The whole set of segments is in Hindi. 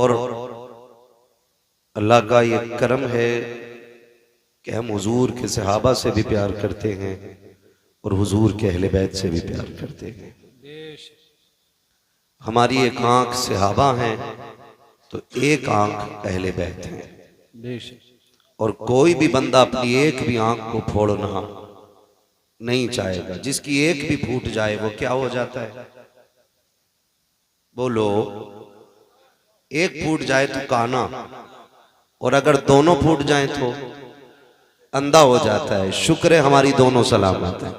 और अल्लाह का ये करम है कि हम हुजूर के सहाबा से भी प्यार करते हैं और हुजूर के अहले बैत से भी प्यार करते हैं। हमारी एक आंख सहाबा है तो एक आंख अहले बैत है, और कोई भी बंदा अपनी एक भी आंख को फोड़ना नहीं चाहेगा। जिसकी एक भी फूट जाए वो क्या हो जाता है? बोलो। एक फूट जाए तो काना, और अगर दोनों फूट जाए तो अंधा हो जाता है। शुक्र है हमारी दोनों सलामत है।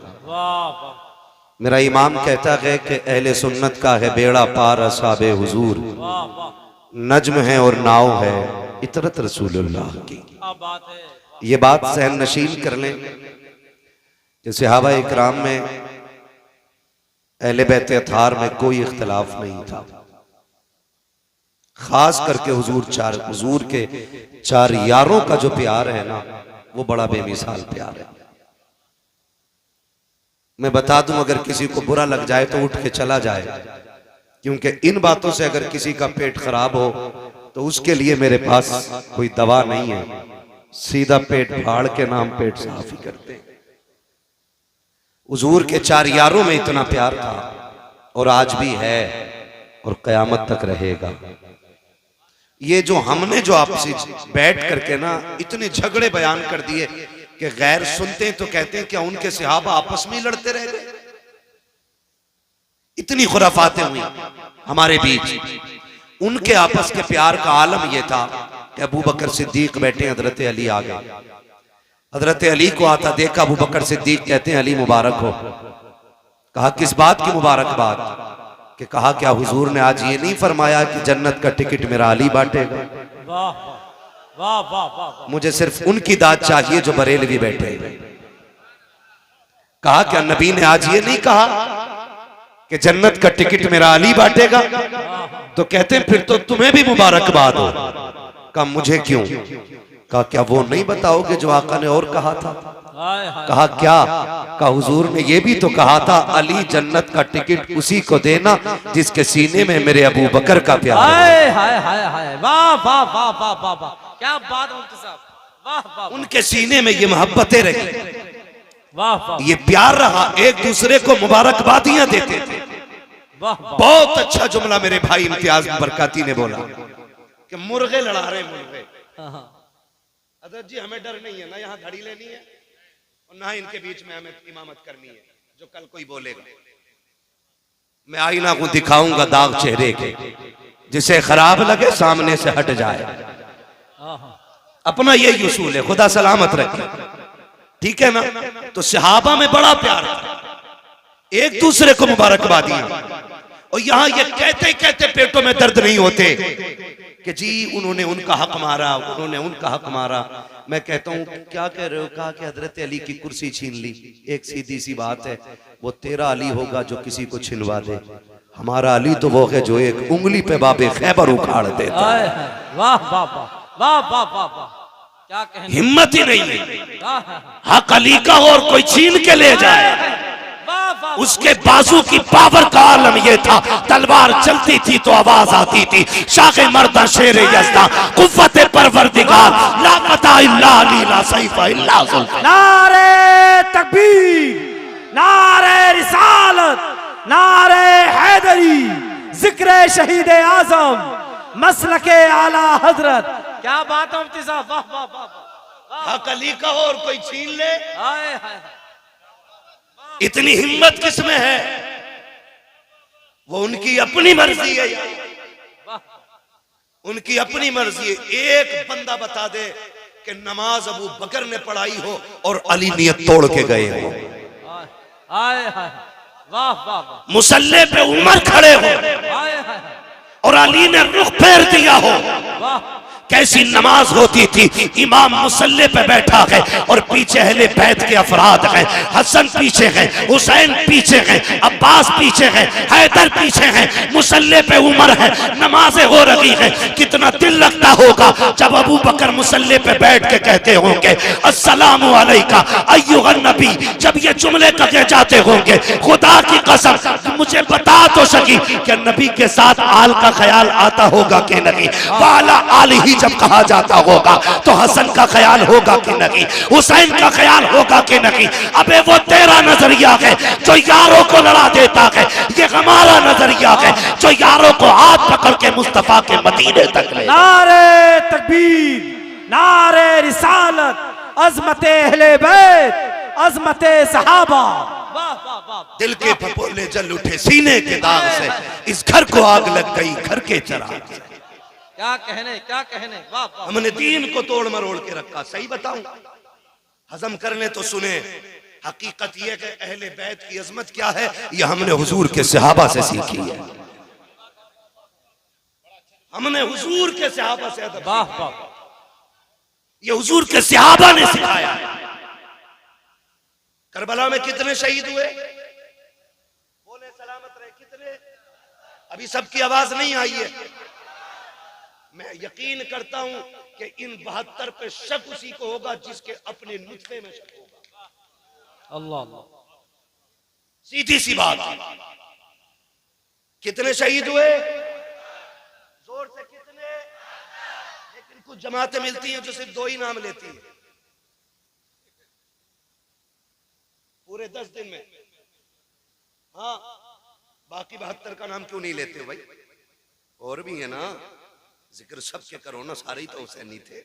मेरा इमाम कहता है कि अहले सुन्नत का है बेड़ा पार असहाबे हुजूर, नज्म है और नाव है इतरत रसूलुल्लाह की। ये बात सहन नशीन कर लें कि सहाबा इकराम में अहले बैत अथहार में कोई इख्तिलाफ नहीं था। खास करके हुजूर के चार यारों का जो प्यार है ना, वो बड़ा बेमिसाल प्यार है। मैं बता दूं, अगर किसी को बुरा लग जाए तो उठ के चला जाए, क्योंकि इन बातों से अगर किसी का पेट खराब हो तो उसके लिए मेरे पास कोई दवा नहीं है। सीधा पेट फाड़ के नाम पेट साफ ही करते हैं। हुजूर के चार यारों में इतना प्यार था और आज भी है और कयामत तक रहेगा। ये जो हमने जो आपसे बैठ करके ना इतने झगड़े बयान कर दिए कि गैर सुनते हैं तो कहते हैं क्या उनके सहाबा आपस में लड़ते रह गए? इतनी खुराफातें हुई हमारे बीच। उनके आपस के प्यार का आलम यह था कि अबू बकर सिद्दीक बैठे, हजरत अली आ गए। हजरत अली को आता देखा अबू बकर सिद्दीक कहते हैं अली मुबारक हो। कहा किस बात की मुबारकबाद? कि कहा क्या हुजूर ने आज ये नहीं फरमाया कि जन्नत का टिकट मेरा अली बांटेगा? वाह वाह वाह। मुझे सिर्फ उनकी दाद चाहिए जो बरेलवी बैठे। कहा क्या नबी ने आज ये नहीं कहा कि जन्नत का टिकट मेरा अली बांटेगा? तो कहते हैं फिर तो तुम्हें भी मुबारकबाद हो। कहा मुझे क्यों? कहा क्या वो नहीं बताओगे जो आका ने और कहा था? कहा क्या? कहा हुजूर ने ये भी तो कहा था अली जन्नत का टिकट उसी को देना जिसके सीने में मेरे अबू बकर का प्यार है। हाय हाय हाय, वाह वाह वाह वाह वाह वाह, क्या बात मुफ्ती साहब, वाह वाह। उनके सीने में ये मोहब्बतें रही, वाह वाह, ये प्यार रहा, एक दूसरे को मुबारकबादियां देते थे। बहुत अच्छा जुमला मेरे भाई इम्तियाज बरकाती ने बोला कि मुर्गे लड़ा रहे मुर्गे। हजरत जी हमें डर नहीं है ना, यहाँ घड़ी लेनी है और ना इनके बीच में हमें इमामत करनी है। जो कल कोई बोलेगा मैं आईना को दिखाऊंगा दाग चेहरे के, जिसे खराब लगे सामने से हट जाए। अपना यही उसूल है, खुदा सलामत रखे। ठीक है ना? तो सहाबा में बड़ा प्यार था, एक दूसरे को मुबारकबादियां। और यहां ये कहते कहते पेटों में दर्द नहीं होते कि जी उन्होंने उनका हक मारा, उन्होंने उनका हक मारा। मैं कहता हूं क्या कह रहे हो? कहा कि हजरत अली की कुर्सी छीन ली। एक सीधी सी बात है, वो तेरा अली होगा जो किसी को छिनवा दे। हमारा अली तो वो है जो एक उंगली पे बाबे खैबर उखाड़ देता। वाह वाह वाह वाह वाह वाह, क्या कहने, हिम्मत ही नहीं है हक अली का और कोई छीन के ले जाए। उसके बाजू की पावर का आलम यह था, तलवार चलती थी तो आवाज आती थी शाखे मर्दा शेर यज़दा कुव्वत परवरदिगार ला पता इल्ला अली ला सैफा इल्ला जुल्फ़। नारे तकबीर, नारे रिसालत, नारे हैदरी, जिक्र शहीद आजम, मसलके आला हजरत। क्या बात है मुफ्ती साहब, वाह वाह वाह। हक अली का और कोई छीन ले, हाय हाय, इतनी हिम्मत किसमें है? वो उनकी अपनी मर्जी है, उनकी अपनी मर्जी है। एक बंदा बता दे कि नमाज अबू बकर ने पढ़ाई हो और अली नियत तोड़ के गए हो। हाय हाय, वाह वाह वाह। मुसल्ले पे उमर खड़े हो हाय हाय, और अली ने रुख फेर दिया हो कैसी नमाज होती थी। इमाम मुसल्ले पे बैठा है और पीछे अहले बैत के अफराद हैं। हसन पीछे हैं, हुसैन पीछे हैं, अब्बास पीछे हैं, हैदर पीछे हैं, मुसल्ले पे उमर है, नमाजें हो रही हैं। कितना दिल लगता होगा जब अबू बकर मुसल्ले पे बैठ के कहते होंगे अस्सलामु अलैका अय्युहन नबी। जब ये जुमले कहे जाते होंगे, खुदा की कसम मुझे बता तो सकी कि नबी के साथ आल का ख्याल आता होगा कि नहीं। वाला आल ही जब कहा जाता होगा तो हसन का ख्याल होगा कि नहीं, हुसैन का ख्याल होगा कि नहीं। अबे वो तेरा नजरिया है जो यारों को लड़ा देता है, ये हमारा नजरिया है जो यारों को हाथ पकड़ के मुस्तफा के मदीने तक ले। नारे तकबीर, नारे रिसालत, अज़मते अहले बैत, अज़मते सहाबा। वाह वाह वाह। दिल के फपोले जल उठे सीने के दाग से, इस घर को आग लग गई घर के चराग से। क्या कहने, क्या कहने। वाह वाह। हमने दीन को तोड़ मरोड़ के रखा। सही बताऊं, हजम करने तो सुने। हकीकत यह कि अहले बैत की अजमत क्या है, यह हमने हुजूर के सहाबा से सीखी है। हमने हुजूर के सहाबा से अदब। वाह वाह। ये हुजूर के सहाबा ने सिखाया। करबला में कितने शहीद हुए? बोले सलामत रहे। कितने? अभी सबकी आवाज नहीं आई है। मैं यकीन करता हूं कि इन 72 पे शक उसी को होगा जिसके अपने नुत्फे में शक होगा। अल्लाह अल्लाह। सीधी सी बात। कितने शहीद हुए? जोर से कितने? लेकिन कुछ जमातें मिलती हैं जो सिर्फ 2 ही नाम लेती हैं पूरे 10 दिन में। हाँ, बाकी 72 का नाम क्यों नहीं लेते हो भाई? और भी है ना, जिक्र सबके करो ना। सारे ही तो हुसैनी थे,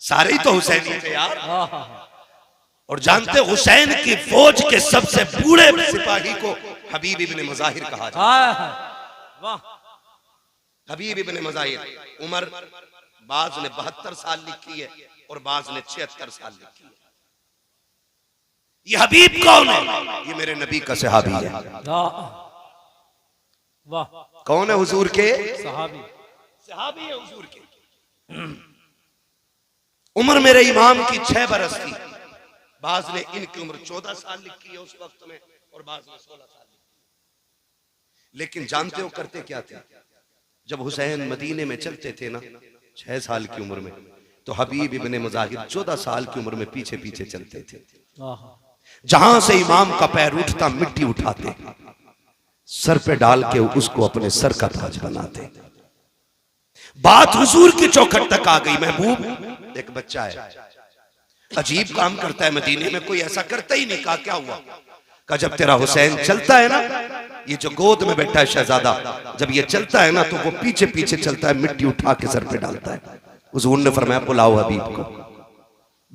सारे ही तो हुसैनी थे यार। और जानते हुसैन की फौज के सबसे बूढ़े सिपाही को हबीब इब्ने मुजाहिर कहा जाता है। वाह। हबीब इब्ने मुजाहिर। उम्र बाज ने 72 साल लिखी है और बाज ने 76 साल लिखी है। ये हबीब कौन है? ये मेरे नबी का सहाबी है। वाह। कौन है? हुजूर के सहाबी। सहाबी है हुजूर के। उम्र मेरे इमाम की 6 बरस थी। बाज ने इनकी उम्र 14 साल लिखी है उस वक्त में और बाज ने 16 साल लिखी। लेकिन जानते हो करते क्या थे? जब हुसैन मदीने में चलते थे ना 6 साल की उम्र में, तो हबीब इब्ने मुजाहिर 14 साल की उम्र में पीछे पीछे चलते थे। जहां से इमाम का पैर उठता मिट्टी उठाते, सर पे डाल के उसको अपने सर का ताज बनाते। बात हुजूर की चौखट तक आ गई। महबूब एक बच्चा है, अजीब काम करता है मदीने में, कोई ऐसा करता ही नहीं। कहा क्या हुआ? कहा जब तेरा हुसैन चलता है ना, ये जो गोद में बैठा है शहजादा, जब ये चलता है ना तो वो पीछे पीछे चलता है, मिट्टी उठा के सर पे डालता है। हुजूर ने फरमाया बुलाओ हबीब को,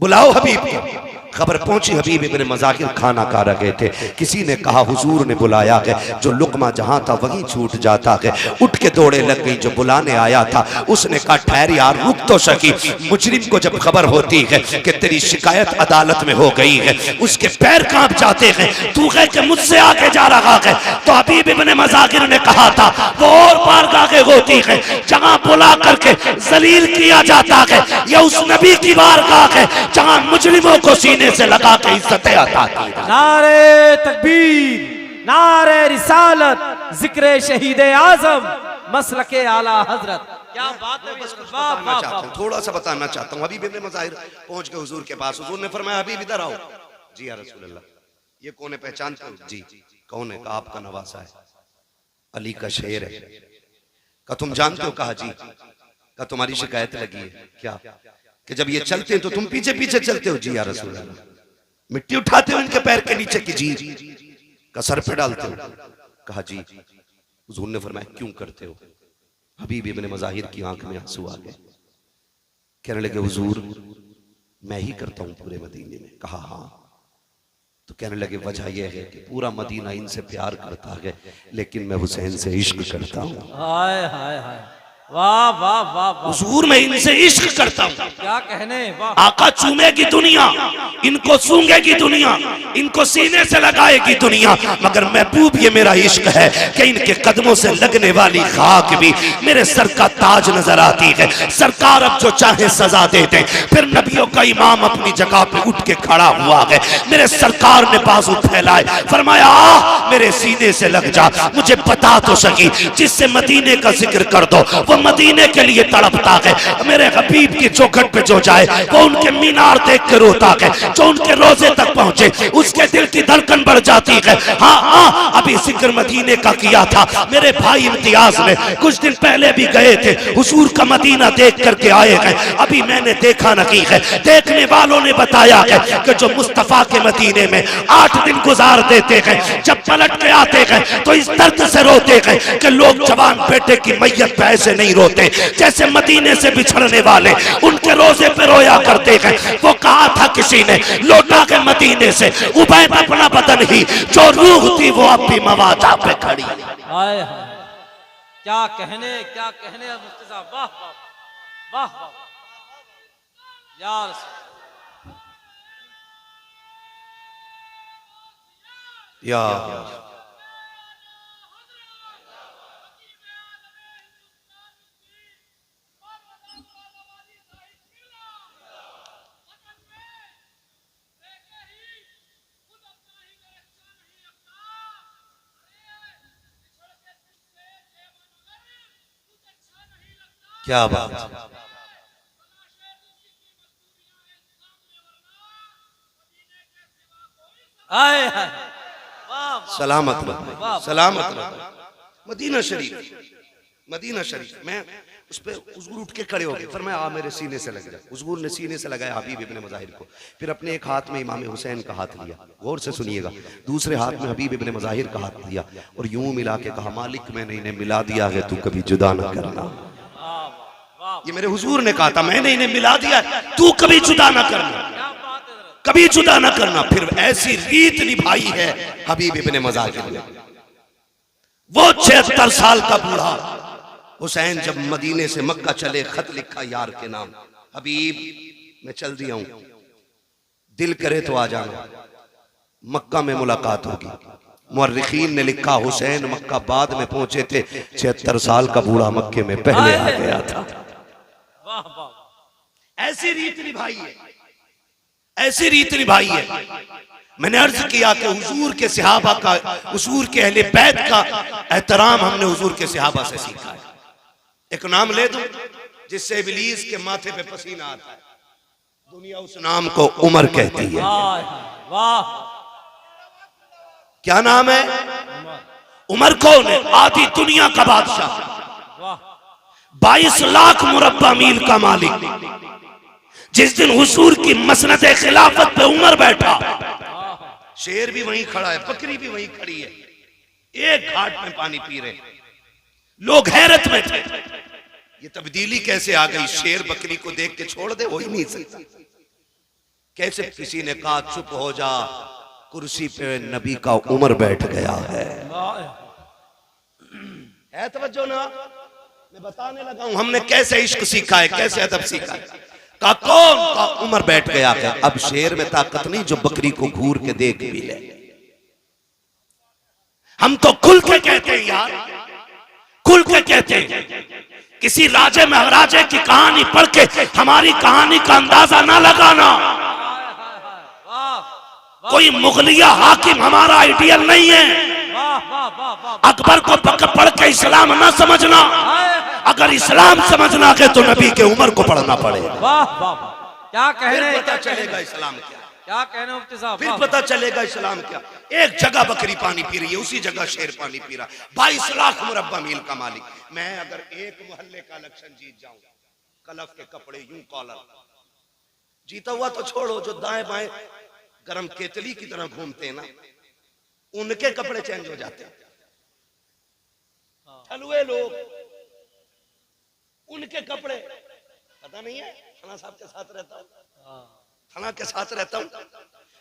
बुलाओ हबीब को। खबर पहुंची हबीब इब्ने मुजाहिर खाना खा रहे थे। किसी ने कहा हुजूर ने बुलाया है। जो लुकमा जहां था वहीं छूट जाता है। उठ के दौड़े लग गई। जो बुलाने आया था उसने कहा ठहर यार, रुक तो सकी। मुजरिम को जब खबर होती है कि तेरी शिकायत अदालत में हो गई है, उसके पैर कांप जाते हैं। तू कह के मुझसे आगे जा रहा है। तो हबीब इब्ने मुजाहिर ने कहा था वो और बारगाहें होती है जहां बुला करके जलील किया जाता है, यह उस नबी की बारगाह है जहां मुजरिमों को सीने से लगा के इज्जतें अता की। नारे तकबीर, नारे रिसालत, जिक्र शहीद आजम, मसलके आला हजरत। क्या बात है। वाह वाह। थोड़ा सा बताना चाहता हूँ। हबीब इब्ने मुजाहिर पहुंच गए हुजूर के पास। हुजूर ने फरमाया हबीब इधर आओ। जी या रसूल अल्लाह। ये कौन है, पहचानते हो? जी। कौन है? कहा आपका नवासा है, अली का शेर है। कहा तुम जानते हो? कहा जी। कहा तुम्हारी शिकायत लगी है क्या? कि जब ये चलते हैं तो तुम पीछे पीछे चलते हो। जी या रसूल अल्लाह। मिट्टी उठाते हो इनके पैर के नीचे की? जी। का सर पे डालते हो? कहा जी। हुजूर ने फरमाया क्यों करते हो? हबीब इब्ने मुजाहिर की आंख में आंसू आ गए। कहने लगे हुजूर मैं ही करता हूं पूरे मदीने में। कहा हाँ। तो कहने लगे वजह यह है कि पूरा मदीना इनसे प्यार करता है, लेकिन मैं हुसैन से इश्क करता हूं। हाय हाय हाय। वाह वाह वाह वाह, हुजूर मैं इनसे इश्क करता हूँ। क्या कहने, वाह। आका चूमेगी दुनिया, इनको सूंघेगी दुनिया, इनको सीने से लगाएगी दुनिया, मगर महबूब ये मेरा इश्क है कि इनके कदमों से लगने वाली खाक भी मेरे सर का ताज नजर आती है। सरकार अब जो चाहे सजा दे दे। फिर नबियों का इमाम अपनी जगह पे उठ के खड़ा हुआ है। मेरे सरकार ने बाजू फैलाए, फरमाया मेरे सीने से लग जा, मुझे बता तो सकी, जिससे मदीने का जिक्र कर दो वो मदीने के लिए तड़पता है। मेरे हबीब की चौखट पे जो जाए वो उनके मीनार देख के रोता है। जो उनके रोजे तक पहुंचे उसके दिल की धड़कन बढ़ जाती है। हाँ हाँ, अभी जिक्र मदीने का किया था। मेरे भाई इम्तियाज ने कुछ दिन पहले भी गए थे, हुजूर का मदीना देख करके आए हैं। अभी मैंने देखा नहीं है, देखने वालों ने बताया है कि जो मुस्तफा के मदीने में 8 दिन गुजार देते हैं, जब पलट के आते हैं तो इस दर्द से रोते हैं कि लोग जवान बेटे की मैयत पे ऐसे नहीं रोते जैसे मदीने से बिछड़ने वाले उनके रोजे पे रोया करते हैं। वो कहा था किसी ने, लौटा के मदीने से उबैद अपना बदन ही, जो रूह थी वो अब भी मवाजा पे खड़ी। हाय हाय, क्या कहने, क्या कहने मुफ्ती साहब, वाह वाह वाह वाह यार। या क्या बात, हाय हाय, वाह सलामत रहो, सलामत रहो। मदीना शरीफ, मदीना शरीफ में उस पे हुजूर उठ के खड़े हो गए, फरमाया आ मेरे सीने से लग जा। हुजूर ने सीने से लगाया हबीब इब्ने मज़ाहिर को, फिर अपने एक हाथ में इमाम हुसैन का हाथ लिया, गौर से सुनिएगा, दूसरे हाथ में हबीब इब्ने मज़ाहिर का हाथ लिया और यूं मिला के कहा, मालिक मैंने इन्हें मिला दिया है, तू कभी जुदा ना करना। ये मेरे हुजूर ने कहा था, मैंने इन्हें मिला दिया, तू कभी जुदा ना करना, कभी जुदा ना करना। फिर ऐसी रीत निभाई है हबीब इब्ने मज़ाहिर ने। वो 76 साल का बूढ़ा हुसैन जब मदीने से मक्का चले, खत लिखा यार के नाम, हबीब मैं चल दिया हूं, दिल करे तो आ जाना, मक्का में मुलाकात होगी। मुअर्रिखीन ने लिखा हुसैन मक्का बाद में पहुंचे थे, 76 साल का बूढ़ा मक्के में पहले आ गया था। ऐसी रीत निभाई है, ऐसी रीत निभाई है। मैंने अर्ज किया कि हुजूर के सहाबा का, हुजूर के अहले बैत का एहतराम हमने हुजूर के सहाबा से सीखा है। एक नाम ले दूं जिससे इब्लीस के माथे पे पसीना आता है, दुनिया उस नाम को उमर कहती है। वाह, क्या नाम है? उमर कौन है? आधी दुनिया का बादशाह, 22 लाख मुरब्बा मील का मालिक। जिस दिन हुजूर की मसनद खिलाफत पे उमर बैठा, शेर भी वहीं खड़ा है, बकरी भी वहीं खड़ी है, एक घाट में पानी पी रहे, लोग हैरत में थे, ये तब्दीली कैसे आ गई? शेर बकरी को देख के छोड़ दे, हो ही नहीं सकता। कैसे? किसी ने कहा चुप हो जा, कुर्सी पे नबी का उमर बैठ गया है तवज्जो ना? मैं बताने लगा हूं हमने कैसे इश्क सीखा है, कैसे अदब सीखा है। का कौन? का उमर बैठ गया है। अब शेर में ताकत नहीं जो बकरी को घूर के देख भी ले। हम तो खुल के कहते हैं यार, खुल के कहते हैं। किसी राजे महाराजे की कहानी पढ़ के हमारी कहानी का अंदाजा ना लगाना। कोई मुगलिया हाकिम हमारा आइडियल नहीं है। अकबर को पढ़ के इस्लाम ना समझना। अगर इस्लाम समझना है तो नबी के उमर को पढ़ना पड़ेगा। वाह वाह, क्या कहने, पता चलेगा इस्लाम क्या, क्या कहने मुफ्ती साहब, फिर पता चलेगा इस्लाम क्या। एक जगह बकरी पानी पी रही है, उसी जगह शेर पानी पी रहा। 22 लाख मुरब्बा मील का मालिक। मैं अगर एक मोहल्ले का इलेक्शन जीत जाऊं, कलफ के कपड़े यूं कॉलर, जीता हुआ तो छोड़ो, जो दाएं बाएं गरम केतली की तरह घूमते हैं ना, उनके कपड़े चेंज हो जाते हैं। छलुए लोग, उनके कपड़े, पता नहीं है, थाना साहब के साथ रहता हूं, थाना के साथ रहता हूं।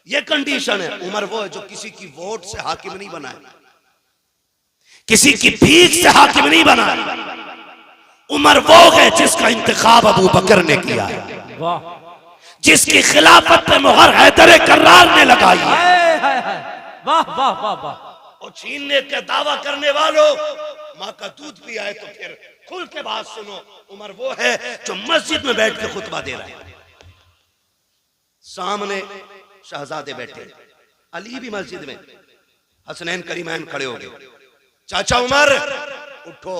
ये कंडीशन है। उमर वो है जो किसी की वोट से हाकिम नहीं बना है, किसी की भीख से हाकिम नहीं बना है। उमर वो है जिसका इंतखाब अबू बकर ने किया है, वाह, जिसकी खिलाफत पे मुहर हैदर कर्रार ने लगाई है। हाय हाय हाय, वाह वाह वाह वाह। और छीनने का दावा करने वालों, माँ का दूध भी आए तो फिर खुल के बात सुनो। उमर वो है जो मस्जिद में बैठ के खुतबा दे रहा है, सामने शहजादे बैठे, अली भी मस्जिद में, हसनैन करीमैन खड़े हो गए। चाचा उमर उठो,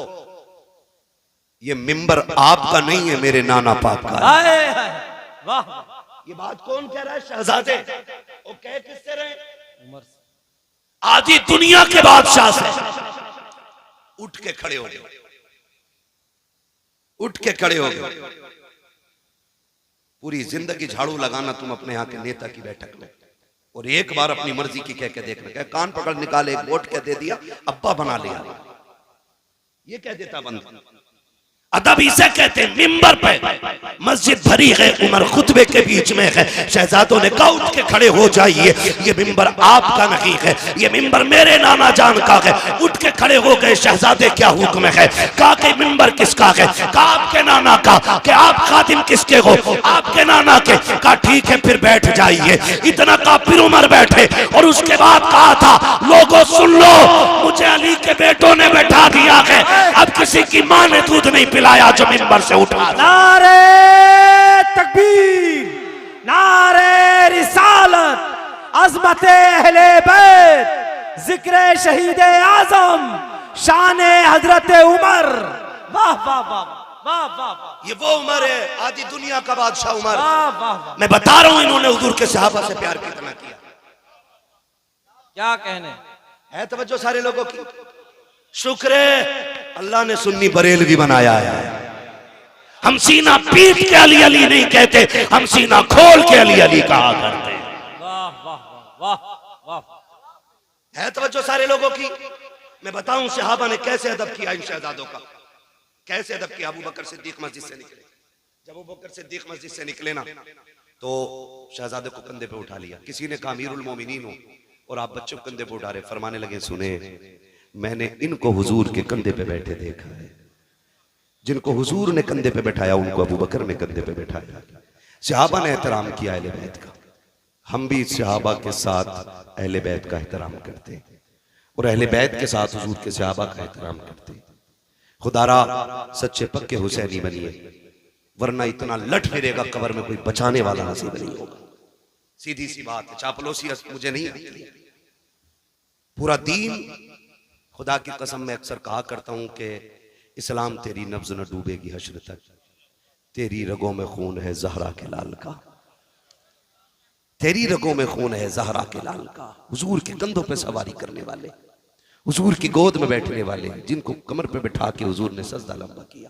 ये मिंबर आपका नहीं है, मेरे नाना पाक का है। हाय हाय, वाह। ये बात कौन कह रहा है? शहजादे। वो कह किससे रहे? उमर से। आधी दुनिया के बादशाह से। उठ के खड़े हो गए, उठ के खड़े हो गए। पूरी जिंदगी झाड़ू लगाना तुम अपने यहाँ के नेता की बैठक में, और एक बार अपनी मर्जी की कह के देखना, कह कान पकड़ निकाले, एक वोट कह दे दिया, अब्बा बना लिया, ये कह देता बंद। अदब इसे कहते हैं। मिंबर पे मस्जिद भरी है, उमर खुतबे के बीच में है, शहजादों ने कहा उठ के खड़े हो जाइए, ये मिंबर आपका नहीं है, ये मिंबर मेरे नाना जान का है। उठ के खड़े हो गए शहजादे, क्या हुक्म है? कहा कि मिंबर किसका है? कहा आपके नाना का। कि आप खादिम किसके हो? आपके नाना के। कहा ठीक है फिर बैठ जाइए। इतना कहा फिर उमर बैठे, और उसके बाद कहा था लोगों सुन लो, मुझे अली के बेटों ने बैठा दिया है, अब किसी की मां ने दूध नहीं पिलाया जो मिंबर से उठा। नारे तकबीर, नारे रिसालत, अज़मत अहले बैत, जिक्र शहीद आज़म, शान हजरत उमर। वाह वाह वाह वाह वाह। ये वो उमर है, आधी दुनिया का बादशाह उमर। वाह वाह। मैं बता रहा हूं इन्होंने हुजूर के सहाबा से प्यार कितना किया। क्या कहने है तवज्जो सारे लोगों की? शुक्र है अल्लाह ने सुन्नी बरेलवी बनाया है। हम सीना पीट के अली अली नहीं कहते, हम सीना खोल के अली अली कहा करते हैं। वाह वाह वाह वाह। है तवज्जो सारे लोगों की? मैं बताऊं सहाबा ने कैसे अदब किया इन शहजादों का, कैसे अदब किया। अबू बकर सिद्दीक मस्जिद से निकले, जब अबू बकर सिद्दीक मस्जिद से निकले ना, तो शहजादे को कंधे पे उठा लिया। किसी ने कहा अमीरुल मोमिनीन हो, और आप बच्चों को कंधे पे उठा रहे। फरमाने लगे सुने, मैंने इनको हुजूर के कंधे पे बैठे देखा है, जिनको हुजूर ने कंधे पे बैठाया उनको अबू बकर ने कंधे पे बैठाया। सहाबा ने एहतराम किया अहले बैत का। हम भी सहाबा के साथ अहले बैत का एहतराम करते हैं, और अहले बैत के साथ हुजूर के सहाबा का एहतराम करते हैं। खुदारा सच्चे पक्के हुसैनी बनिए, वरना इतना लट फिरेगा कब्र में कोई बचाने वाला नसीब नहीं होगा। सीधी सी बात है, चापलूसी मुझे नहीं आती। पूरा दीन, खुदा की कसम मैं अक्सर कहा करता हूं कि इस्लाम तेरी नब्ज न डूबेगी हश्र तक, तेरी रगों में खून है जहरा के लाल का, तेरी रगों में खून है जहरा के लाल का। हुजूर के कंधों पे सवारी करने वाले, हुजूर की गोद में बैठने वाले, जिनको कमर पे बैठा के हुजूर ने सजदा लंबा किया,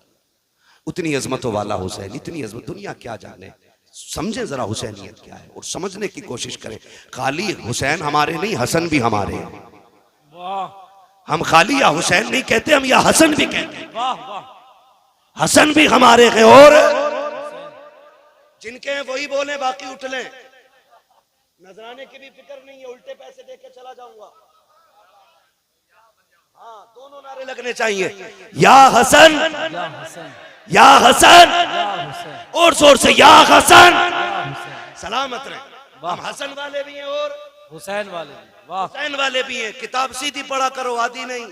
उतनी अजमतों वाला हुसैन, इतनी अजमत दुनिया क्या जाने। समझे जरा हुसैनियत क्या है और समझने की कोशिश करें। खाली हुसैन हमारे नहीं, हसन भी हमारे हैं। हम खाली या हुसैन नहीं कहते, हम या हसन भी कहते हैं। वाह वाह। हसन भी हमारे हैं, और जिनके हैं वही बोले, बाकी उठ लें। नजराने की भी फिक्र नहीं है, उल्टे पैसे दे के चला जाऊंगा। हाँ, दोनों नारे लगने चाहिए, या हसन या हसन, या हसन, या हुसैन, और जोर से या हसन। सलामत रहे। हम हसन वाले भी हैं और हुसैन वाले भी। वाह। हुसैन वाले भी हैं। किताब सीधी पढ़ा करो, आदि नहीं।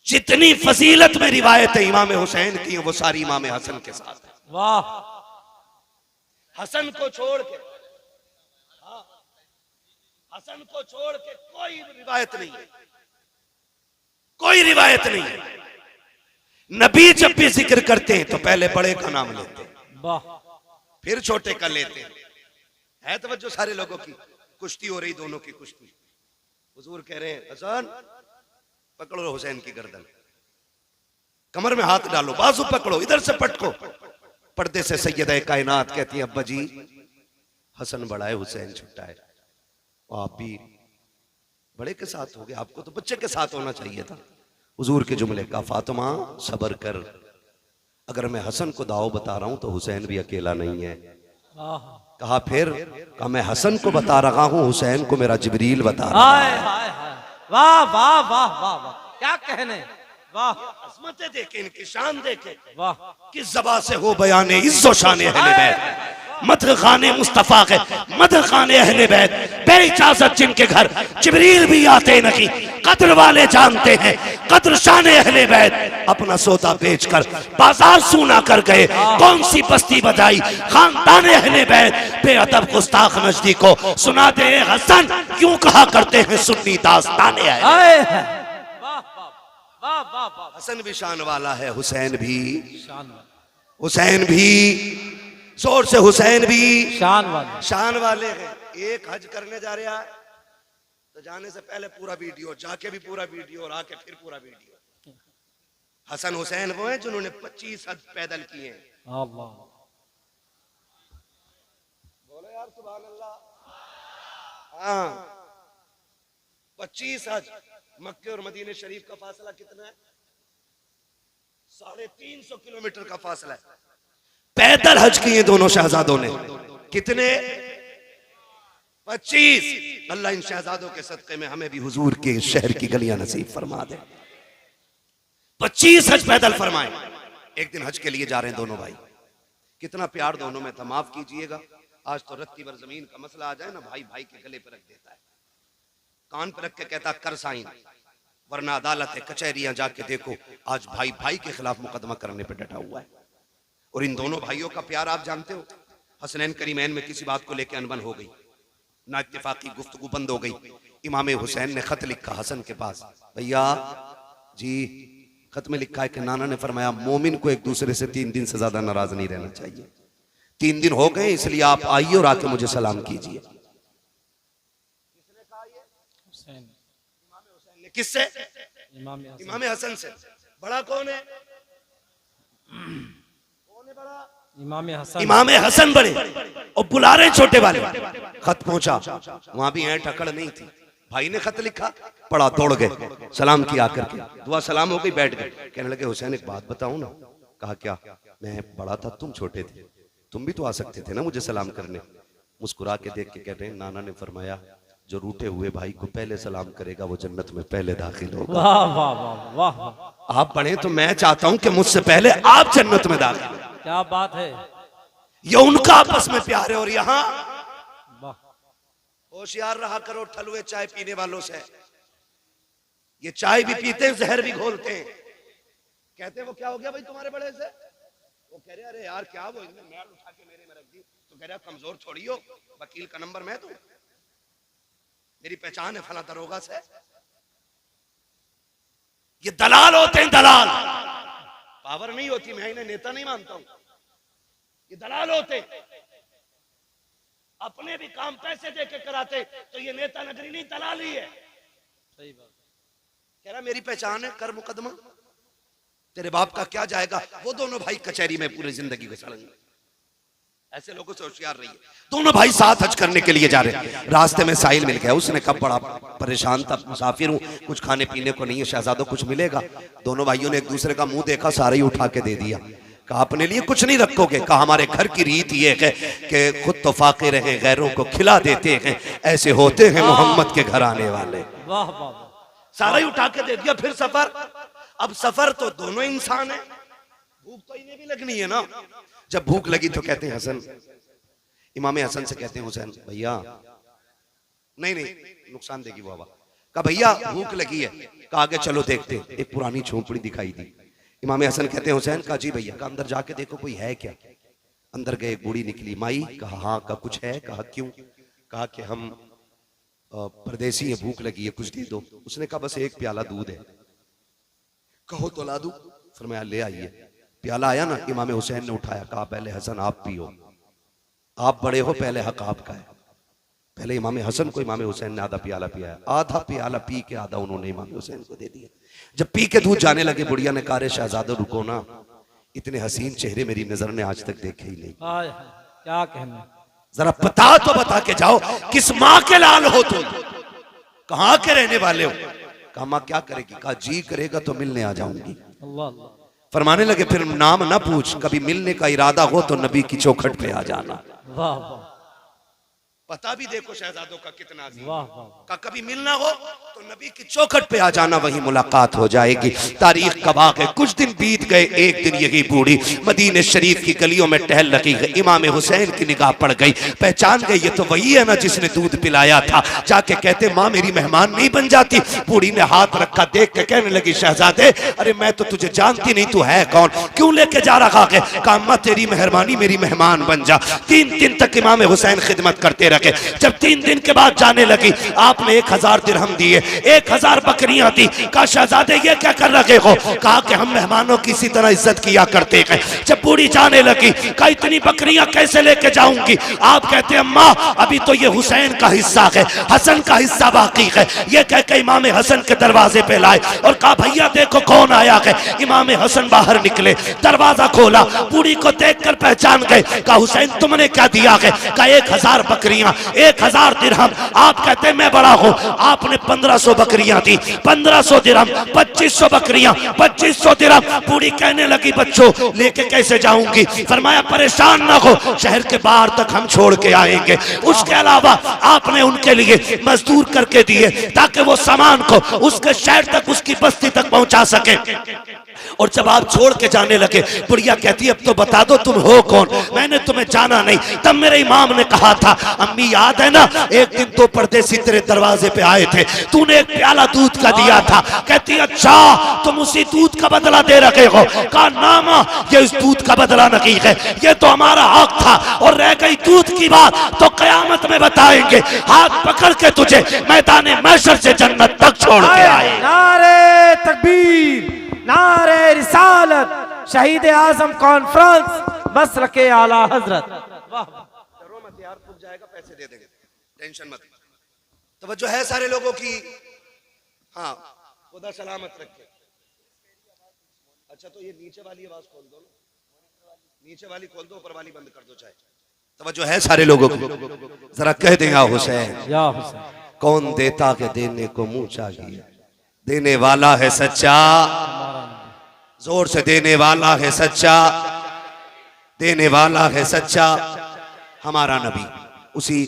जितनी फजीलत में रिवायत है इमाम हुसैन की, वो सारी इमाम हसन के साथ है। वाह। हसन को छोड़ के, हाँ, हसन को छोड़ के कोई रिवायत नहीं है, कोई रिवायत नहीं है। नबी जब भी जिक्र करते हैं तो पहले बड़े का नाम लेते हैं, वाह। फिर छोटे का लेते हैं। है तवज्जो सारे लोगों की? कुश्ती हो रही, दोनों की कुश्ती। हुजूर कह रहे हैं हसन पकड़ो हुसैन की गर्दन, कमर में हाथ डालो, बाजू पकड़ो, इधर से पटको। पर्दे से सैयदा कायनात कहती है अब्बा जी हसन बड़ा है, हुसैन छोटा है। आप भी बड़े के साथ हो गए, आपको तो बच्चे के साथ होना चाहिए था। हुजूर के जुमले का, फातिमा सबर कर, अगर मैं हसन को दाव बता रहा हूं तो हुसैन भी अकेला नहीं है। कहा फिर? कहा मैं हसन को बता रहा हूं, हुसैन को मेरा जिब्रील बता रहा है। हाय हाय हाय, वाह वाह वाह वाह वाह, क्या कहने। वाह अजमतें देखें, इनकी शान देखें। वाह किस ज़बान से हो बयाने इज्जो शान अहले बैत, मदह खाने मुस्तफा के, मदह खाने अहले बैत, बेइजाजत जिनके घर जिब्रील भी आते नहीं, कद्र वाले जानते हैं कद्र शान अहले बैत। अपना सौदा बेचकर बाजार सूना कर गए, कौन सी बस्ती बजाई खानदान अहले बैत। बेअदब गुस्ताख नजदीक को सुना दे हसन, क्यों कहा करते हैं सुन्नी दास्तान अहले। आए हैं। वाह वाह वाह वाह हसन भी शान वाला है, हुसैन भी, शान हुसैन भी, जोर से हुसैन भी शान वाले शान वाले हैं। एक हज करने जा रहा है तो जाने से पहले पूरा वीडियो, जाके भी पूरा वीडियो और आके फिर पूरा वीडियो। हसन हुसैन वो हैं जिन्होंने 25 हज पैदल किए हैं। अल्लाह बोलो यार सुभान अल्लाह। हाँ 25 हज। मक्के और मदीने शरीफ का फासला कितना है? 350 किलोमीटर का फासला है। पैदल हज किए दोनों शहजादों ने। कितने? 25। अल्लाह इन शहजादों के सदक़े में हमें भी हुजूर के शहर की गलियां नसीब फरमा दे। 25 हज पैदल फरमाए। एक दिन हज के लिए जा रहे हैं दोनों भाई। कितना प्यार दोनों में था, माफ कीजिएगा। आज तो रत्ती भर जमीन का मसला आ जाए ना, भाई भाई के गले पर रख देता है, कान पर रख के कहता कर साइन, वरना अदालत कचहरियां जाके देखो, आज भाई भाई के खिलाफ मुकदमा करने पर डटा हुआ है। और इन दोनों भाइयों का प्यार आप जानते हो। हसनैन करीमैन में किसी बात को लेकर अनबन हो गई, ना इत्तेफाकी गुफ्तगू बंद हो गई। इमाम हुसैन ने खत लिखा हसन के पास, भैया जी खत में लिखा है कि नाना ने फरमाया मोमिन को एक दूसरे से 3 दिन से ज्यादा नाराज नहीं रहना चाहिए। 3 दिन हो गए, इसलिए आप आइए और आके मुझे सलाम कीजिए। किससे? इमाम हसन से। बड़ा कौन है? इमाम हसन बड़े और बुला रहे छोटे वाले। खत पहुंचा, वहां भी है टकड़ नहीं थी। भाई ने खत लिखा, पढ़ा, दौड़ गए, सलाम किया करके, दुआ सलाम हो गई, बैठ गए। कहने लगे हुसैन एक बात बताऊं ना? कहा क्या? मैं बड़ा था, तुम छोटे थे, तुम भी तो आ सकते थे ना मुझे सलाम करने। मुस्कुरा के देख के कह रहे हैं नाना ने फरमाया जो रूठे हुए भाई को पहले सलाम करेगा वो जन्नत में पहले दाखिल होगा। वाह वाह वाह वाह। आप पढ़े तो मैं चाहता हूं कि मुझसे पहले आप जन्नत में दाखिल हो। क्या बात है। ये उनका आपस में प्यार है। और यहाँ वाह होशियार रहा करो ठलुए चाय पीने वालों से। ये चाय भी पीते हैं, जहर भी घोलते हैं। कहते हैं वो क्या हो गया भाई तुम्हारे बड़े से? वो कह रहे अरे यार क्या वो इनने मैल उठा के मेरे में रख दी। तो कह रहा कमजोर थोड़ी हो, वकील का नंबर मैं दूं, मेरी पहचान है फला दरोगा से। ये दलाल होते हैं, दलाल। पावर नहीं होती, मैं इन्हें नेता नहीं मानता हूं। ये दलाल होते, अपने भी काम पैसे दे के कराते, तो ये नेता नगरी नहीं, दलाल ही है। सही बात। कह रहा मेरी पहचान है, कर मुकदमा, तेरे बाप का क्या जाएगा। वो दोनों भाई कचहरी में पूरी जिंदगी गुजारेंगे। ऐसे लोगों से होशियार रहिए। दोनों भाई साथ हज करने के लिए जा रहे हैं। रास्ते में साहिल मिल गया। उसने कहा बड़ा परेशान था, मुसाफिर हूं, कुछ खाने पीने को नहीं है, शहजादों कुछ मिलेगा? दोनों भाइयों ने एक दूसरे का मुंह देखा, सारे ही उठा के दे दिया। कहा अपने लिए कुछ नहीं रखोगे? कहा हमारे घर की रीत ये है कि खुद तो फाके रहे, गैरों को खिला देते हैं, ऐसे होते हैं मोहम्मद के घर आने वाले। वाह वाह। सारा ही उठा के दे दिया। फिर सफर। अब सफर तो दोनों इंसान है, भूख तो इन्हें भी लगनी है ना। जब भूख लगी तो कहते हैं हसन, इमाम हसन से कहते हैं हुसैन भैया, नहीं नहीं नुकसान देगी वो हवा। कहा भैया भूख लगी है। कहा आगे चलो देखते। एक पुरानी झोंपड़ी दिखाई दी। इमाम हसन कहते हैं हुसैन। कहा जी भैया। कहा अंदर जाके देखो कोई है क्या। अंदर गए, बूढ़ी निकली। माई? कहा हाँ। कहा कुछ है? कहा क्यों? कहा कि हम परदेसी है, भूख लगी है, कुछ दे दो। उसने कहा बस एक प्याला दूध है। कहो तो ला दूं। फरमाया ले आइए। प्याला आया ना, इमाम हुसैन ने उठाया। कहा पहले हसन आप पियो, आप बड़े हो, पहले हक आपका है। पहले इमाम हसन को इमाम हुसैन ने आधा प्याला पिया। आधा प्याला पी के आधा उन्होंने इमाम हुसैन को दे दिया। जब पी के दूध जाने लगे, बुढ़िया ने कहा शहजादा रुको ना, इतने हसीन चेहरे मेरी नजर ने आज तक देखे ही नहीं। क्या कहना, जरा बता तो बता के जाओ, किस माँ के लाल हो तुम, कहाँ के रहने वाले हो? कहा माँ क्या करेगी? कहा जी करेगा तो मिलने आ जाऊंगी। अल्लाह। फरमाने लगे फिर नाम ना पूछ, कभी मिलने का इरादा हो तो नबी की चौखट पे आ जाना। वाह वाह। पता भी देखो शहजादों का कितना अजीम वाह है। वाह का कभी मिलना हो तो नबी की चौखट पे आ जाना, वही मुलाकात हो जाएगी। तारीख का वाक़ है, कुछ दिन बीत गए, एक दिन यही बूढ़ी मदीने शरीफ की गलियों में टहल रही है। इमाम हुसैन की निगाह पड़ गई, पहचान गई ये तो वही है ना जिसने दूध पिलाया था। जाके कहते माँ मेरी मेहमान नहीं बन जाती। बूढ़ी ने हाथ रखा, देख के कहने लगी शहजादे अरे मैं तो तुझे जानती नहीं, तू है कौन, क्यों लेके जा रहा है? कहा अम्मा तेरी मेहरबानी, मेरी मेहमान बन जा। 3 दिन तक इमाम हुसैन खिदमत करते रखे। जब 3 दिन के बाद जाने लगी, आपने 1000 दिरहम दिए, 1000 बकरियां दी। कहा शहजादे ये क्या कर रहे हो? कहा कि हम मेहमानों की इसी तरह इज्जत किया करते हैं। जब बूढ़ी जाने लगी, कहा इतनी बकरियां कैसे लेके जाऊंगी? आप कहते अम्मा अभी तो ये हुसैन का हिस्सा है, हसन का हिस्सा बाकी है। ये कह के इमाम हसन के दरवाजे पे लाए और कहा भैया देखो कौन आया है। इमाम हसन बाहर निकले, दरवाजा खोला, बूढ़ी को देखकर पहचान गए। कहा हुसैन तुमने क्या दिया है? कहा 1000 बकरियां, 1000 दिरहम। आप कहते मैं बड़ा हूं, आपने 1500 बकरियां दी, 1500 दिरहम, 2500 बकरियां, 2500 दिरहम। बूढ़ी कहने लगी बच्चों लेके कैसे जाऊंगी? फरमाया परेशान ना हो, शहर के बाहर तक हम छोड़ के आएंगे। उसके अलावा आपने उनके लिए मजदूर करके दिए ताकि वो सामान को उसके शहर तक, उसकी बस्ती तक पहुंचा सके। और जब आप छोड़ के जाने लगे, बुढ़िया कहती अब तो बता दो तुम हो कौन, मैंने तुम्हें जाना नहीं। तब मेरे इमाम ने कहा था अम्मी याद है ना एक दिन तो परदेसी तेरे दरवाजे पे आए थे, तूने एक प्याला दूध का दिया था। कहती अच्छा तुम उसी दूध का बदला दे रखे हो? कहा ना मां ये इस दूध का बदला नहीं है, ये तो हमारा हक था। और रह गई दूध की बात तो कयामत में बताएंगे, हाथ पकड़ के तुझे मैदान महशर से जन्नत तक छोड़ के आए। नारे तकबीर, नारे रिसालत, शहीद आजम कॉन्फ्रेंस, मसलके आला हजरत। वाह डरो मत यार, खुद जाएगा पैसे दे देंगे, टेंशन मत। तवज्जो है सारे लोगों की? हाँ खुदा सलामत रखे। अच्छा तो ये नीचे वाली आवाज खोल दो, नीचे वाली खोल दो, ऊपर वाली बंद कर दो चाहे। तवज्जो है सारे लोगों की? जरा कह दें या हुसैन, या हुसैन। कौन देता के देने को मुंह चाहिए, देने वाला है सच्चा, जोर से देने वाला है सच्चा, देने वाला है सच्चा हमारा नबी। उसी